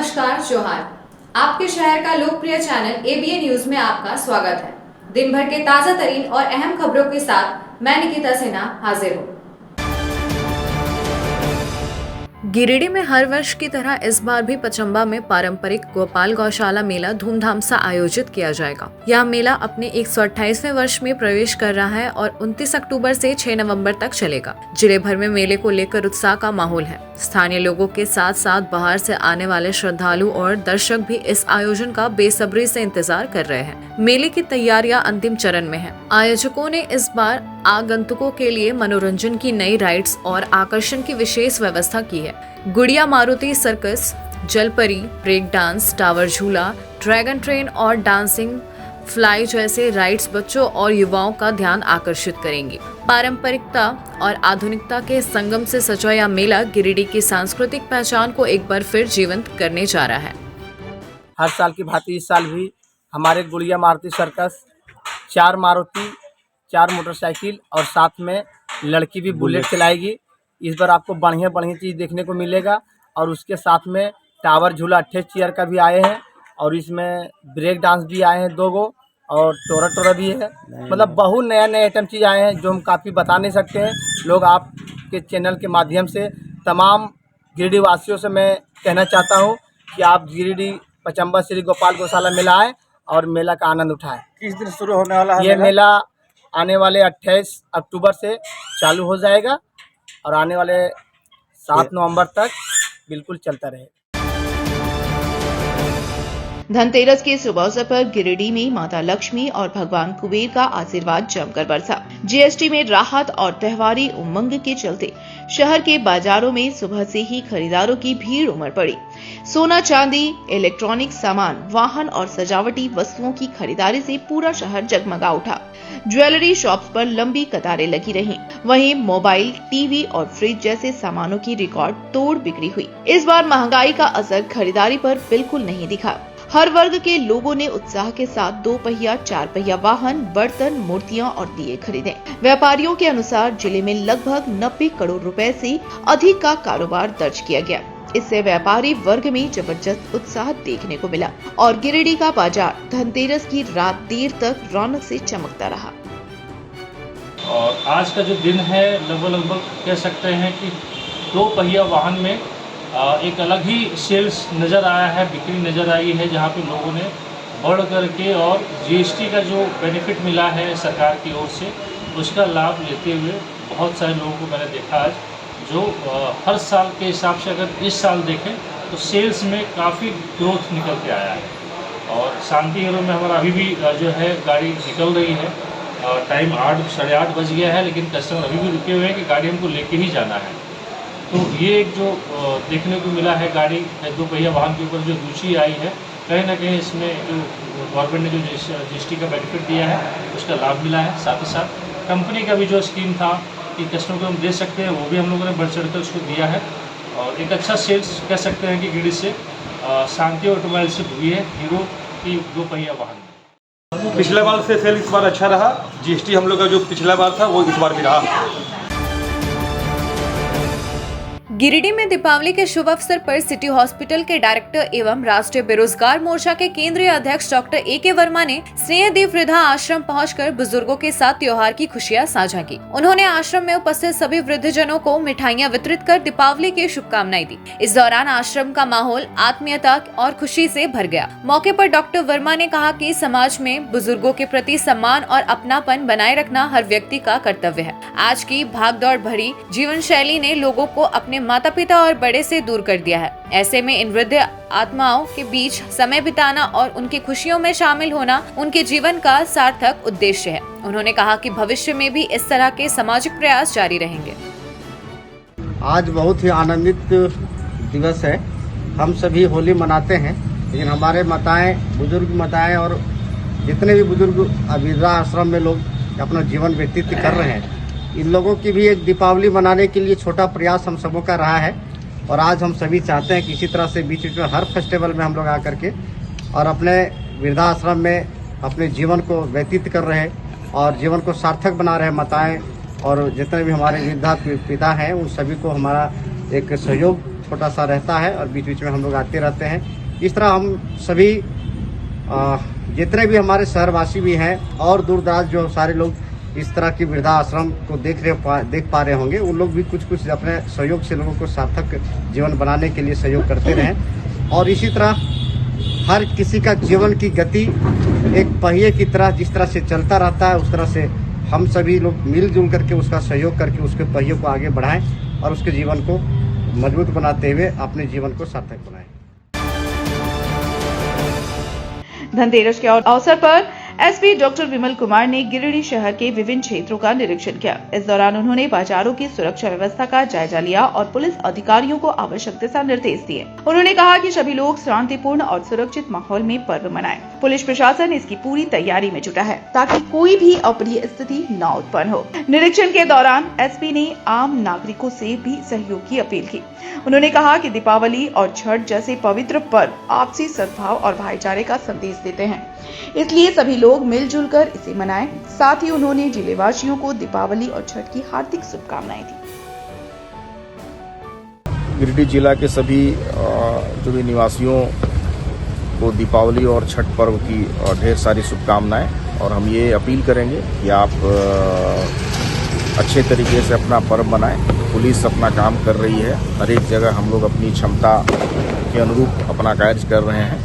नमस्कार जोहार। आपके शहर का लोकप्रिय चैनल एबीए न्यूज में आपका स्वागत है। दिन भर के ताजा तरीन और अहम खबरों के साथ मैं निकिता सिन्हा हाजिर हूँ। गिरिडीह में हर वर्ष की तरह इस बार भी पचम्बा में पारंपरिक गोपाल गौशाला मेला धूमधाम से आयोजित किया जाएगा। यह मेला अपने 128वें वर्ष में प्रवेश कर रहा है और 29 अक्टूबर से 6 नवंबर तक चलेगा। जिले भर में मेले को लेकर उत्साह का माहौल है। स्थानीय लोगों के साथ साथ बाहर से आने वाले श्रद्धालु और दर्शक भी इस आयोजन का बेसब्री से इंतजार कर रहे हैं। मेले की तैयारियां अंतिम चरण में है। आयोजकों ने इस बार आगंतुकों के लिए मनोरंजन की नई राइड्स और आकर्षण की विशेष व्यवस्था की है। गुड़िया मारुति सर्कस, जलपरी, ब्रेक डांस, टावर झूला, ड्रैगन ट्रेन और डांसिंग फ्लाई जैसे राइड्स बच्चों और युवाओं का ध्यान आकर्षित करेंगी। पारंपरिकता और आधुनिकता के संगम से सजा यह मेला गिरिडीह की सांस्कृतिक पहचान को एक बार फिर जीवंत करने जा रहा है। हर साल की भांति इस साल भी हमारे गुड़िया मारुति सर्कस 4 मारुति, 4 मोटरसाइकिल और साथ में लड़की भी बुलेट चलाएगी। इस बार आपको बढ़िया चीज़ देखने को मिलेगा और उसके साथ में टावर झूला 28 चेयर का भी आए हैं और इसमें ब्रेक डांस भी आए हैं 2 गो और टोरा भी है। मतलब बहुत नया आइटम चीज़ आए हैं जो हम काफ़ी बता नहीं सकते हैं। लोग आपके चैनल के माध्यम से तमाम गिरिडीह वासियों से मैं कहना चाहता हूँ कि आप गिरिडीह पचम्बा श्री गोपाल गौशाला मेला आए और मेला का आनंद उठाएं। किस दिन शुरू होने वाला है? ये मेला आने वाले 28 अक्टूबर से चालू हो जाएगा और आने वाले 7 नवंबर तक बिल्कुल चलता रहेगा। धनतेरस के शुभ अवसर पर गिरिडीह में माता लक्ष्मी और भगवान कुबेर का आशीर्वाद जमकर बरसा। जीएसटी में राहत और त्योहारी उमंग के चलते शहर के बाजारों में सुबह से ही खरीदारों की भीड़ उमड़ पड़ी। सोना, चांदी, इलेक्ट्रॉनिक सामान, वाहन और सजावटी वस्तुओं की खरीदारी से पूरा शहर जगमगा उठा। ज्वेलरी शॉप्स पर लंबी कतारें लगी रहीं। वहीं मोबाइल, टीवी और फ्रिज जैसे सामानों की रिकॉर्ड तोड़ बिक्री हुई। इस बार महंगाई का असर खरीदारी पर बिल्कुल नहीं दिखा। हर वर्ग के लोगों ने उत्साह के साथ 2 पहिया, 4 पहिया वाहन, बर्तन, मूर्तियां और दिए खरीदे। व्यापारियों के अनुसार जिले में लगभग 90 करोड़ रुपए से अधिक का कारोबार दर्ज किया गया। इससे व्यापारी वर्ग में जबरदस्त उत्साह देखने को मिला और गिरिडीह का बाजार धनतेरस की रात देर तक रौनक से चमकता रहा। और आज का जो दिन है लगभग कह सकते हैं कि 2 पहिया वाहन में एक अलग ही सेल्स नज़र आया है, बिक्री नज़र आई है, जहाँ पे लोगों ने बढ़ करके और जीएसटी का जो बेनिफिट मिला है सरकार की ओर से उसका लाभ लेते हुए बहुत सारे लोगों को मैंने देखा आज, जो हर साल के हिसाब से अगर इस साल देखें तो सेल्स में काफ़ी ग्रोथ निकल के आया है। और शांति हीरो में हमारा अभी भी जो है गाड़ी निकल रही है। टाइम 8 साढ़े 8 बज गया है, लेकिन कस्टमर अभी भी रुके हुए हैं कि गाड़ी हमको लेके ही जाना है। तो ये एक जो देखने को मिला है गाड़ी 2 पहिया वाहन के ऊपर जो रुचि आई है, कहीं ना कहीं इसमें जो गवर्नमेंट ने जो जीएसटी का बेनिफिट दिया है उसका लाभ मिला है। साथ ही साथ कंपनी का भी जो स्कीम था कि कस्टमर को हम दे सकते हैं, वो भी हम लोगों ने बढ़ चढ़ कर उसको दिया है और एक अच्छा सेल्स कह सकते हैं कि गिरिडीह से शांति ऑटोमोबाइल से हुई है हीरो की 2 पहिया वाहन। पिछले बार से सेल इस बार अच्छा रहा। जीएसटी हम लोग का जो पिछला बार था वो इस बार भी रहा। गिरिडीह में दीपावली के शुभ अवसर पर सिटी हॉस्पिटल के डायरेक्टर एवं राष्ट्रीय बेरोजगार मोर्चा के केंद्रीय अध्यक्ष डॉक्टर ए.के. वर्मा ने स्नेहदेव वृद्धा आश्रम पहुंचकर बुजुर्गों के साथ त्योहार की खुशियां साझा की। उन्होंने आश्रम में उपस्थित सभी वृद्धजनों को मिठाइयां वितरित कर दीपावली की शुभकामनाएं दी। इस दौरान आश्रम का माहौल आत्मीयता और खुशी से भर गया। मौके पर डॉक्टर वर्मा ने कहा कि समाज में बुजुर्गों के प्रति सम्मान और अपनापन बनाए रखना हर व्यक्ति का कर्तव्य है। आज की भागदौड़ भरी जीवन शैली ने लोगों को अपने माता पिता और बड़े से दूर कर दिया है। ऐसे में इन वृद्ध आत्माओं के बीच समय बिताना और उनकी खुशियों में शामिल होना उनके जीवन का सार्थक उद्देश्य है। उन्होंने कहा कि भविष्य में भी इस तरह के सामाजिक प्रयास जारी रहेंगे। आज बहुत ही आनंदित दिवस है। हम सभी होली मनाते हैं, लेकिन हमारे माताएं, बुजुर्ग माताएं और जितने भी बुजुर्ग वृद्धा आश्रम में लोग अपना जीवन व्यतीत कर रहे हैं, इन लोगों की भी एक दीपावली मनाने के लिए छोटा प्रयास हम सबों का रहा है। और आज हम सभी चाहते हैं कि इसी तरह से बीच बीच में हर फेस्टिवल में हम लोग आकर के और अपने वृद्धाश्रम में अपने जीवन को व्यतीत कर रहे और जीवन को सार्थक बना रहे माताएं और जितने भी हमारे वृद्धा पिता हैं उन सभी को हमारा एक सहयोग छोटा सा रहता है और बीच बीच में हम लोग आते रहते हैं। इस तरह हम सभी जितने भी हमारे शहरवासी भी हैं और दूर दराज जो सारे लोग इस तरह की वृद्धा आश्रम को देख पा रहे होंगे, उन लोग भी कुछ अपने सहयोग से लोगों को सार्थक जीवन बनाने के लिए सहयोग करते रहें। और इसी तरह हर किसी का जीवन की गति एक पहिए की तरह जिस तरह से चलता रहता है, उस तरह से हम सभी लोग मिलजुल करके उसका सहयोग करके उसके पहिए को आगे बढ़ाएं और उसके जीवन को मजबूत बनाते हुए अपने जीवन को सार्थक बनाएं। धनतेरस के अवसर पर एसपी डॉक्टर विमल कुमार ने गिरिडीह शहर के विभिन्न क्षेत्रों का निरीक्षण किया। इस दौरान उन्होंने बाजारों की सुरक्षा व्यवस्था का जायजा लिया और पुलिस अधिकारियों को आवश्यक दिशा निर्देश दिए। उन्होंने कहा कि सभी लोग शांतिपूर्ण और सुरक्षित माहौल में पर्व मनाएं। पुलिस प्रशासन इसकी पूरी तैयारी में जुटा है ताकि कोई भी अप्रिय स्थिति न उत्पन्न हो। निरीक्षण के दौरान एसपी ने आम नागरिकों से भी सहयोग की अपील की। उन्होंने कहा कि दीपावली और छठ जैसे पवित्र पर्व आपसी सद्भाव और भाईचारे का संदेश देते हैं, इसलिए सभी लोग मिलजुल कर इसे मनाएं। साथ ही उन्होंने जिलेवासियों को दीपावली और छठ की हार्दिक शुभकामनाएं दी। गिरिडीह जिला के सभी जो भी निवासियों को दीपावली और छठ पर्व की ढेर सारी शुभकामनाएं, और हम ये अपील करेंगे कि आप अच्छे तरीके से अपना पर्व मनाएं। पुलिस अपना काम कर रही है, हर एक जगह हम लोग अपनी क्षमता के अनुरूप अपना कार्य कर रहे हैं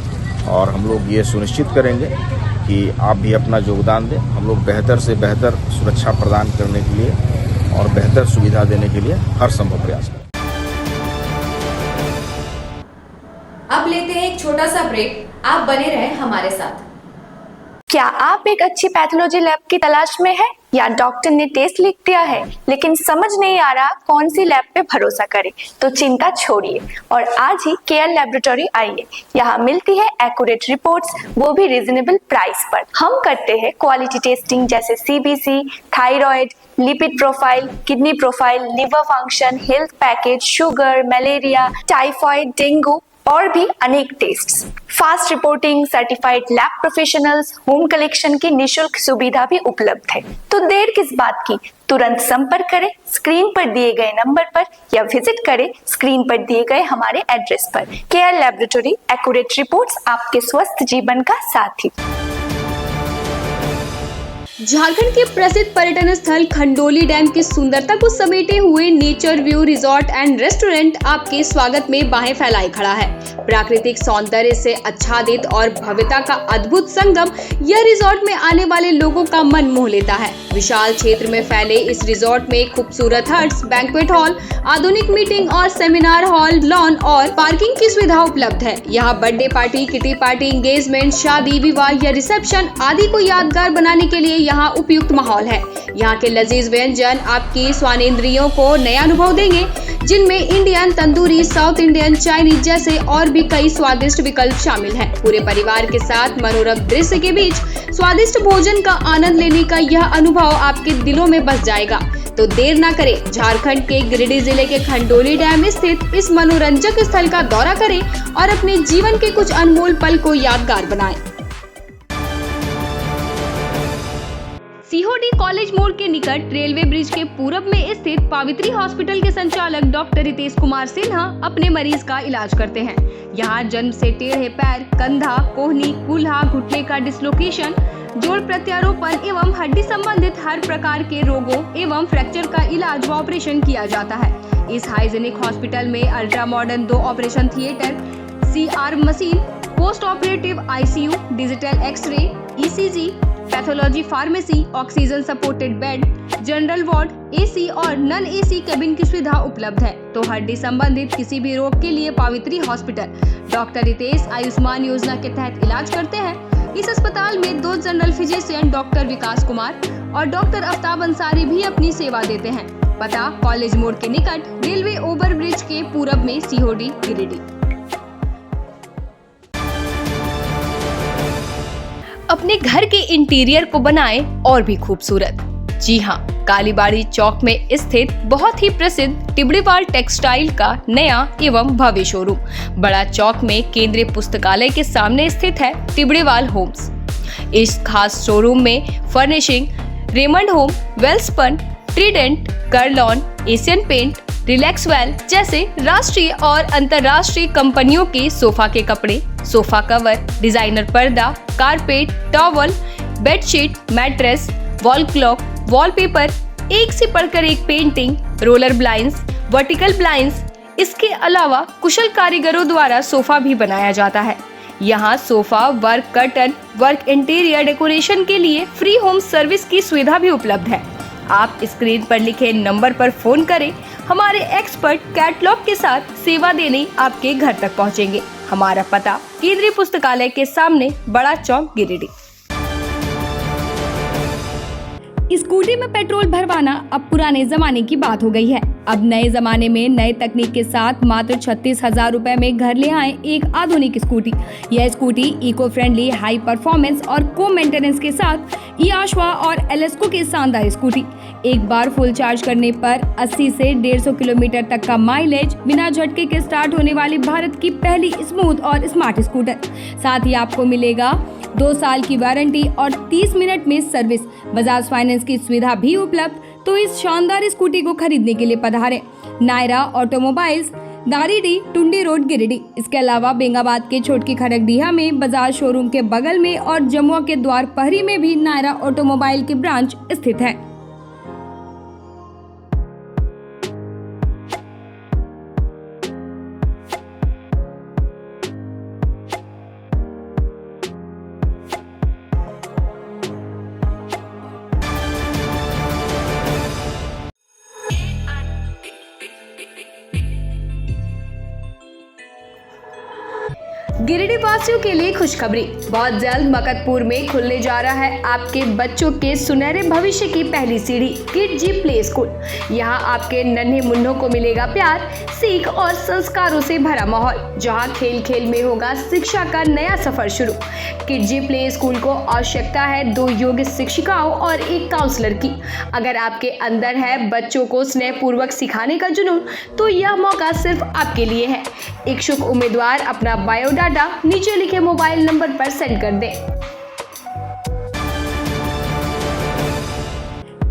और हम लोग ये सुनिश्चित करेंगे कि आप भी अपना योगदान दें। हम लोग बेहतर से बेहतर सुरक्षा प्रदान करने के लिए और बेहतर सुविधा देने के लिए हर संभव प्रयास करें। अब लेते हैं एक छोटा सा ब्रेक, आप बने रहें हमारे साथ। क्या आप एक अच्छी पैथोलॉजी लैब की तलाश में हैं या डॉक्टर ने टेस्ट लिख दिया है लेकिन समझ नहीं आ रहा कौन सी लैब पे भरोसा करें? तो चिंता छोड़िए और आज ही केयर लैबोरेटरी आइए। यहाँ मिलती है एक्यूरेट रिपोर्ट्स, वो भी रीजनेबल प्राइस पर। हम करते हैं क्वालिटी टेस्टिंग जैसे CBC, thyroid, lipid profile, kidney profile, liver function, health package, sugar, malaria, typhoid, dengue और भी अनेक tests. Fast reporting, certified lab professionals, home collection की निशुल्क सुविधा भी उपलब्ध है। तो देर किस बात की, तुरंत संपर्क करें स्क्रीन पर दिए गए नंबर पर या विजिट करें स्क्रीन पर दिए गए हमारे एड्रेस पर। केयर लैबोरेटरी, एक्यूरेट रिपोर्ट्स, आपके स्वस्थ जीवन का साथी। झारखंड के प्रसिद्ध पर्यटन स्थल खंडोली डैम की सुंदरता को समेटे हुए nature view resort and restaurant आपके स्वागत में बाहें फैलाए खड़ा है। प्राकृतिक सौंदर्य से आच्छादित और भव्यता का अद्भुत संगम यह रिजॉर्ट में आने वाले लोगों का मन मोह लेता है। विशाल क्षेत्र में फैले इस रिजॉर्ट में खूबसूरत हट्स, बैंक्वेट हॉल, आधुनिक मीटिंग और सेमिनार हॉल, लॉन और पार्किंग की सुविधा उपलब्ध है। यहाँ birthday party, kitty party, engagement, शादी, विवाह या रिसेप्शन आदि को यादगार बनाने के लिए यहाँ उपयुक्त माहौल है। यहाँ के लजीज व्यंजन आपकी स्वानेंद्रियों को नया अनुभव देंगे, जिनमें Indian, tandoori, south Indian, Chinese जैसे और भी कई स्वादिष्ट विकल्प शामिल हैं। पूरे परिवार के साथ मनोरम दृश्य के बीच स्वादिष्ट भोजन का आनंद लेने का यह अनुभव आपके दिलों में बस जाएगा। तो देर ना करें, झारखंड के गिरिडीह जिले के खंडोली डैम स्थित इस मनोरंजक स्थल का दौरा करें और अपने जीवन के कुछ अनमोल पल को यादगार बनाएं। सीहोडी कॉलेज मोड़ के निकट रेलवे ब्रिज के पूरब में स्थित पावित्री हॉस्पिटल के संचालक डॉक्टर रितेश कुमार सिन्हा अपने मरीज का इलाज करते हैं। यहाँ जन्म से टेढ़े पैर, कंधा, कोहनी, कूल्हा, घुटने का डिसलोकेशन, जोड़ प्रत्यारोपण एवं हड्डी संबंधित हर प्रकार के रोगों एवं फ्रैक्चर का इलाज व ऑपरेशन किया जाता है। इस हाइजेनिक हॉस्पिटल में ultra modern 2 operation theatre, CR machine, post operative ICU, digital x-ray, ECG, pathology pharmacy, oxygen supported bed, general ward, AC और नॉन AC केबिन की सुविधा उपलब्ध है। तो हड्डी संबंधित किसी भी रोग के लिए पावित्री हॉस्पिटल डॉक्टर रितेश आयुष्मान योजना के तहत इलाज करते हैं। इस अस्पताल में 2 जनरल फिजिशियन डॉक्टर विकास कुमार और डॉक्टर आफ्ताब अंसारी भी अपनी सेवा देते हैं। पता कॉलेज मोड़ के निकट रेलवे ओवर ब्रिज के पूरब में, सीहोडी, गिरिडीह। अपने घर के इंटीरियर को बनाएं और भी खूबसूरत। जी हाँ, कालीबाड़ी चौक में स्थित बहुत ही प्रसिद्ध टिबड़ीवाल टेक्सटाइल का नया एवं भव्य शोरूम बड़ा चौक में केंद्रीय पुस्तकालय के सामने स्थित है टिबड़ीवाल होम्स। इस खास शोरूम में furnishing, Raymond home, Welspun, Trident, Kurlon, Asian paint, Relaxwell जैसे राष्ट्रीय और अंतर्राष्ट्रीय कंपनियों के सोफा के कपड़े, सोफा कवर, डिजाइनर पर्दा, carpet, towel, bedsheet, mattress, wall clock, wallpaper, एक से बढ़कर एक painting, roller blinds, vertical blinds, इसके अलावा कुशल कारीगरों द्वारा सोफा भी बनाया जाता है। यहाँ sofa work, curtain work, interior decoration के लिए फ्री होम सर्विस की सुविधा भी उपलब्ध है। आप स्क्रीन पर लिखे नंबर पर फोन करें, हमारे एक्सपर्ट कैटलॉग के साथ सेवा देने आपके घर तक पहुँचेंगे। हमारा पता केंद्रीय पुस्तकालय के सामने, बड़ा चौक, गिरिडीह। स्कूटी में पेट्रोल भरवाना अब पुराने जमाने की बात हो गई है। अब नए जमाने में नए तकनीक के साथ मात्र 36,000 रुपए में घर ले आए एक आधुनिक स्कूटी। यह scooty eco friendly, high performance और को मेंटेनेंस के साथ ई-आश्वा और एलेस्को की शानदार स्कूटी। एक बार फुल चार्ज करने पर 80 से 150 किलोमीटर तक का माइलेज, बिना झटके के स्टार्ट होने वाली भारत की पहली स्मूथ और स्मार्ट स्कूटर। साथ ही आपको मिलेगा 2 साल की वारंटी और 30 मिनट में सर्विस। बजाज फाइनेंस की सुविधा भी उपलब्ध। तो इस शानदार स्कूटी को खरीदने के लिए पधारें नायरा ऑटोमोबाइल्स, दारीडीह, टुंडी रोड, गिरिडीह। इसके अलावा बेंगाबाद के छोटकी खड़गडीहा में बजाज शोरूम के बगल में और जमुआ के द्वार पहरी में भी नायरा ऑटोमोबाइल की ब्रांच स्थित है। गिरिडीह वासियों के लिए खुशखबरी। बहुत जल्द मकतपुर में खुलने जा रहा है आपके बच्चों के सुनहरे भविष्य की पहली सीढ़ी, किड जी प्ले स्कूल। यहाँ आपके नन्हे मुन्नों को मिलेगा प्यार, सीख और संस्कारों से भरा माहौल, जहाँ खेल खेल में होगा शिक्षा का नया सफर शुरू। किड जी प्ले स्कूल को आवश्यकता है 2 योग्य शिक्षिकाओं और 1 काउंसलर की। अगर आपके अंदर है बच्चों को स्नेहपूर्वक सिखाने का जुनून, तो यह मौका सिर्फ आपके लिए है। इच्छुक उम्मीदवार अपना बायोडाटा नीचे लिखे मोबाइल नंबर पर सेंड कर दें।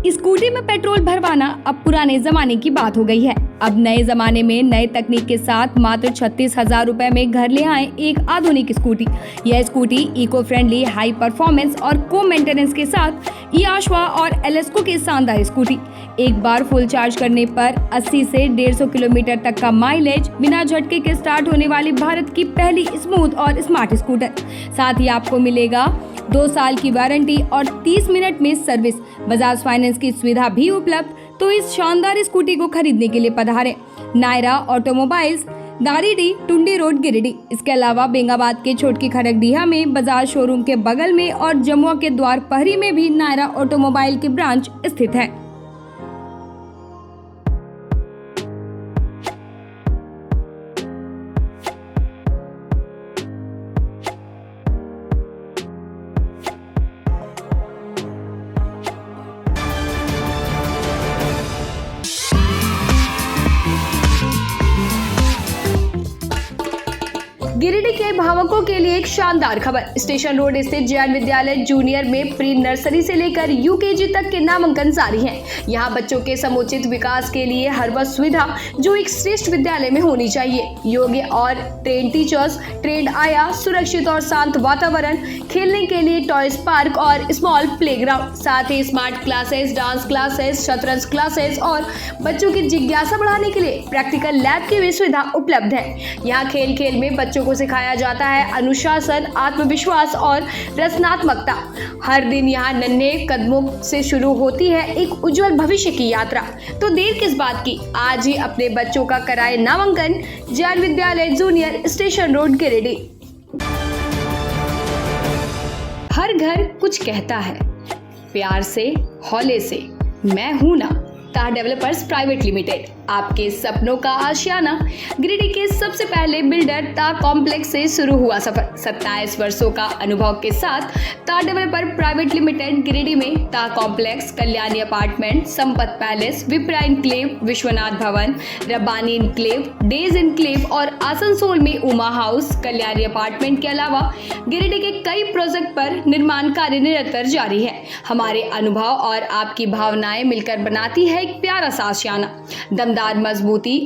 स्कूटी में पेट्रोल भरवाना अब पुराने जमाने की बात हो गई है। अब नए जमाने में नए तकनीक के साथ मात्र 36,000 रुपए में घर ले आए एक आधुनिक स्कूटी। यह scooty eco friendly, high performance और को मेंटेनेंस के साथ ई-आश्वा और एलेस्को की शानदार स्कूटी। एक बार फुल चार्ज करने पर 80 से 150 किलोमीटर तक का माइलेज, बिना झटके के स्टार्ट होने वाली भारत की पहली स्मूथ और स्मार्ट स्कूटर। साथ ही आपको मिलेगा 2 साल की वारंटी और 30 मिनट में सर्विस। बजाज फाइनेंस की सुविधा भी उपलब्ध। तो इस शानदार स्कूटी को खरीदने के लिए पधारें नायरा ऑटोमोबाइल्स, दारीडीह, टुंडी रोड, गिरिडीह। इसके अलावा बेंगाबाद के छोटकी खड़गडीहा में बजाज शोरूम के बगल में और जमुआ के द्वार पहरी में भी नायरा ऑटोमोबाइल की ब्रांच स्थित है। गिरिडीह के भावकों के लिए एक शानदार खबर। स्टेशन रोड स्थित जैन विद्यालय जूनियर में प्री नर्सरी से लेकर यूकेजी तक के नामांकन जारी हैं। यहाँ बच्चों के समुचित विकास के लिए हर वह सुविधा जो एक श्रेष्ठ विद्यालय में होनी चाहिए। योग्य और ट्रेन टीचर्स, ट्रेंड आया, सुरक्षित और शांत वातावरण, खेलने के लिए टॉयज पार्क और स्मॉल प्लेग्राउंड, साथ ही स्मार्ट क्लासेस, डांस क्लासेस, शतरंज क्लासेस और बच्चों की जिज्ञासा बढ़ाने के लिए प्रैक्टिकल लैब की भी सुविधा उपलब्ध है। यहाँ खेल खेल में बच्चों को सिखाया जाता है अनुशासन, आत्मविश्वास और रचनात्मकता। हर दिन यहाँ नन्हे कदमों से शुरू होती है एक उज्जवल भविष्य की यात्रा। तो देर किस बात की, आज ही अपने बच्चों का कराए नामांकन जैन विद्यालय जूनियर, स्टेशन रोड, गिरिडीह। हर घर कुछ कहता है, प्यार से, हौले से, मैं हूं ना। तार डेवलपर्स प्राइवेट लिमिटेड, आपके सपनों का आशियाना। गिरिडीह के सबसे पहले बिल्डर ता कॉम्प्लेक्स से शुरू हुआ सफर। 27 वर्षों का अनुभव के साथ ता डेवलपर प्राइवेट लिमिटेड गिरिडीह में ता complex, Kalyani apartment, Sampat palace, Vipra enclave, Vishwanath Bhavan, Rabbani enclave, days enclave और आसनसोल में उमा हाउस, कल्याणी अपार्टमेंट के अलावा गिरिडीह के कई प्रोजेक्ट पर निर्माण कार्य निरंतर जारी है। हमारे अनुभव और आपकी भावनाएं मिलकर बनाती है है एक प्यारा सा आशियाना, दमदार मजबूती,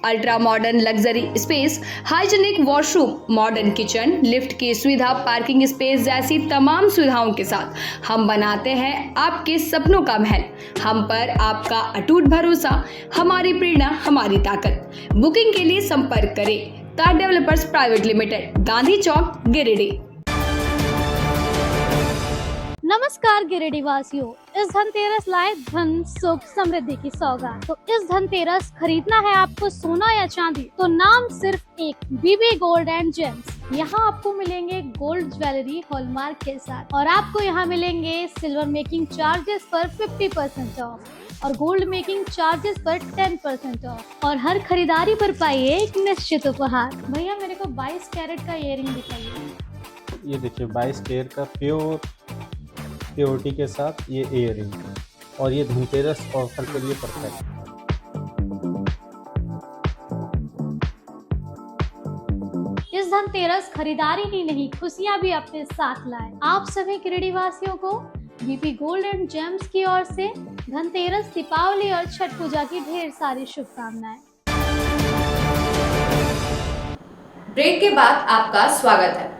ultra modern luxury space, hygienic washroom, modern kitchen, lift की सुविधा, पार्किंग स्पेस जैसी तमाम सुविधाओं के साथ हम बनाते हैं आपके सपनों का महल। हम पर आपका अटूट भरोसा, हमारी प्रेरणा, हमारी ताकत। बुकिंग के लिए संपर्क करें ताज डेवलपर्स प्राइवेट लिमिटेड, गांधी चौक, गिरिडीह। नमस्कार गिरिडीह वासियों, इस धनतेरस लाए धन सुख समृद्धि की सौगात। तो इस धनतेरस खरीदना है आपको सोना या चांदी, तो नाम सिर्फ एक, बीबी गोल्ड एंड जेम्स। यहाँ आपको मिलेंगे गोल्ड ज्वेलरी हॉलमार्क के साथ, और आपको यहाँ मिलेंगे सिल्वर मेकिंग चार्जेस पर 50% ऑफ और गोल्ड मेकिंग चार्जेस पर 10% ऑफ, और हर खरीदारी पर पाइए एक निश्चित उपहार। भैया मेरे को 22 कैरेट का इयररिंग दिखाइए। ये देखिए 22 कैरेट का प्योरिटी के साथ ये इयररिंग, और ये धनतेरस ऑफर के लिए परफेक्ट। इस धनतेरस खरीदारी ही नहीं, खुशियां भी अपने साथ लाए। आप सभी गिरिडीह वासियों को बीपी गोल्ड एंड जेम्स की ओर से धनतेरस, दीपावली और छठ पूजा की ढेर सारी शुभकामनाएं। ब्रेक के बाद आपका स्वागत है।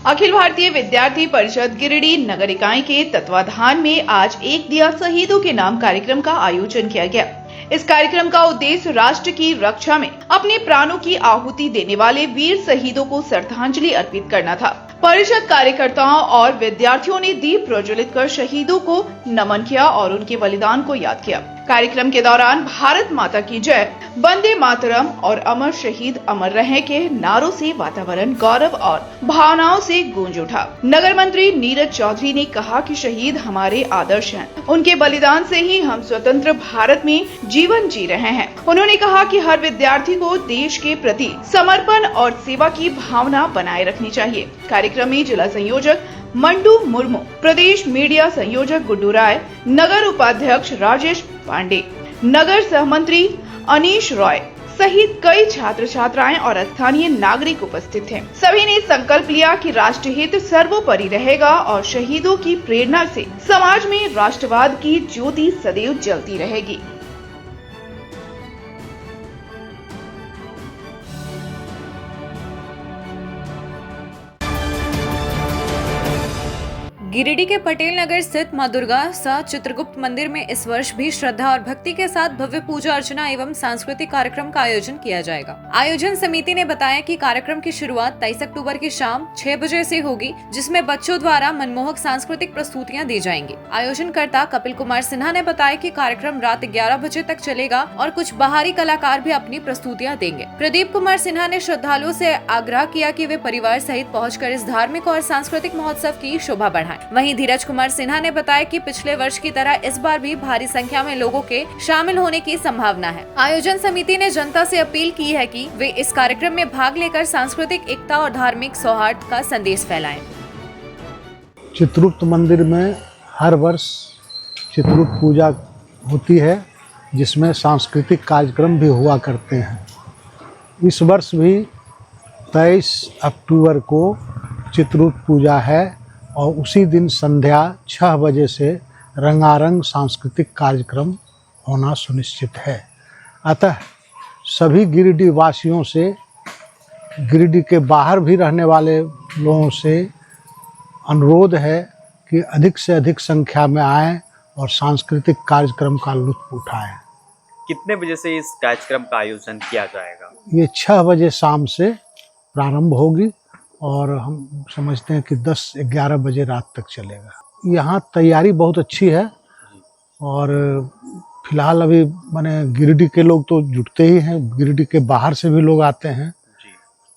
अखिल भारतीय विद्यार्थी परिषद गिरिडीह नगर इकाई के तत्वाधान में आज एक दिया शहीदों के नाम कार्यक्रम का आयोजन किया गया। इस कार्यक्रम का उद्देश्य राष्ट्र की रक्षा में अपने प्राणों की आहुति देने वाले वीर शहीदों को श्रद्धांजलि अर्पित करना था। परिषद कार्यकर्ताओं और विद्यार्थियों ने दीप प्रज्वलित कर शहीदों को नमन किया और उनके बलिदान को याद किया। कार्यक्रम के दौरान भारत माता की जय, वंदे मातरम और अमर शहीद अमर रहे के नारों से वातावरण गौरव और भावनाओं से गूंज उठा। नगर मंत्री नीरज चौधरी ने कहा कि शहीद हमारे आदर्श हैं। उनके बलिदान से ही हम स्वतंत्र भारत में जीवन जी रहे हैं। उन्होंने कहा कि हर विद्यार्थी को देश के प्रति समर्पण और सेवा की भावना बनाए रखनी चाहिए। कार्यक्रम में जिला संयोजक मंडू मुर्मू, प्रदेश मीडिया संयोजक गुड्डू राय, नगर उपाध्यक्ष राजेश पांडे, नगर सहमंत्री अनीश रॉय सहित कई छात्र छात्राएं और स्थानीय नागरिक उपस्थित थे। सभी ने संकल्प लिया कि राष्ट्रहित सर्वोपरि रहेगा और शहीदों की प्रेरणा से समाज में राष्ट्रवाद की ज्योति सदैव जलती रहेगी। गिरिडीह के पटेल नगर स्थित मां दुर्गा सह चित्रगुप्त मंदिर में इस वर्ष भी श्रद्धा और भक्ति के साथ भव्य पूजा अर्चना एवं सांस्कृतिक कार्यक्रम का आयोजन किया जाएगा। आयोजन समिति ने बताया कि कार्यक्रम की शुरुआत 23 अक्टूबर की शाम 6 बजे से होगी, जिसमें बच्चों द्वारा मनमोहक सांस्कृतिक प्रस्तुतियां दी जाएंगी। आयोजनकर्ता कपिल कुमार सिन्हा ने बताया कि कार्यक्रम रात 11 बजे तक चलेगा और कुछ बाहरी कलाकार भी अपनी प्रस्तुतियां देंगे। प्रदीप कुमार सिन्हा ने श्रद्धालुओं से आग्रह किया कि वे परिवार सहित पहुंचकर इस धार्मिक और सांस्कृतिक महोत्सव की शोभा बढ़ाएं। वहीं धीरज कुमार सिन्हा ने बताया कि पिछले वर्ष की तरह इस बार भी भारी संख्या में लोगों के शामिल होने की संभावना है। आयोजन समिति ने जनता से अपील की है कि वे इस कार्यक्रम में भाग लेकर सांस्कृतिक एकता और धार्मिक सौहार्द का संदेश फैलाएं। चित्रगुप्त मंदिर में हर वर्ष चित्रगुप्त पूजा होती है, जिसमें सांस्कृतिक कार्यक्रम भी हुआ करते हैं। इस वर्ष भी 23 अक्टूबर को चित्रगुप्त पूजा है और उसी दिन संध्या 6 बजे से रंगारंग सांस्कृतिक कार्यक्रम होना सुनिश्चित है। अतः सभी गिरिडीह वासियों से, गिरिडीह के बाहर भी रहने वाले लोगों से अनुरोध है कि अधिक से अधिक संख्या में आएं और सांस्कृतिक कार्यक्रम का लुत्फ उठाएं। कितने बजे से इस कार्यक्रम का आयोजन किया जाएगा? ये 6 बजे शाम से प्रारंभ होगी और हम समझते हैं कि 10-11 बजे रात तक चलेगा। यहाँ तैयारी बहुत अच्छी है और फिलहाल अभी माने गिरिडीह के लोग तो जुटते ही हैं, गिरिडीह के बाहर से भी लोग आते हैं,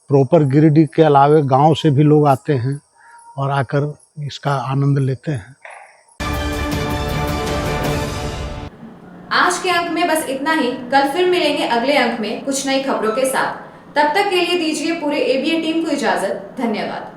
प्रॉपर गिरिडीह के अलावे गांव से भी लोग आते हैं और आकर इसका आनंद लेते हैं। आज के अंक में बस इतना ही। कल फिर मिलेंगे अगले अंक में कुछ नई खबरों के साथ। तब तक के लिए दीजिए पूरे एबीएन टीम को इजाजत। धन्यवाद।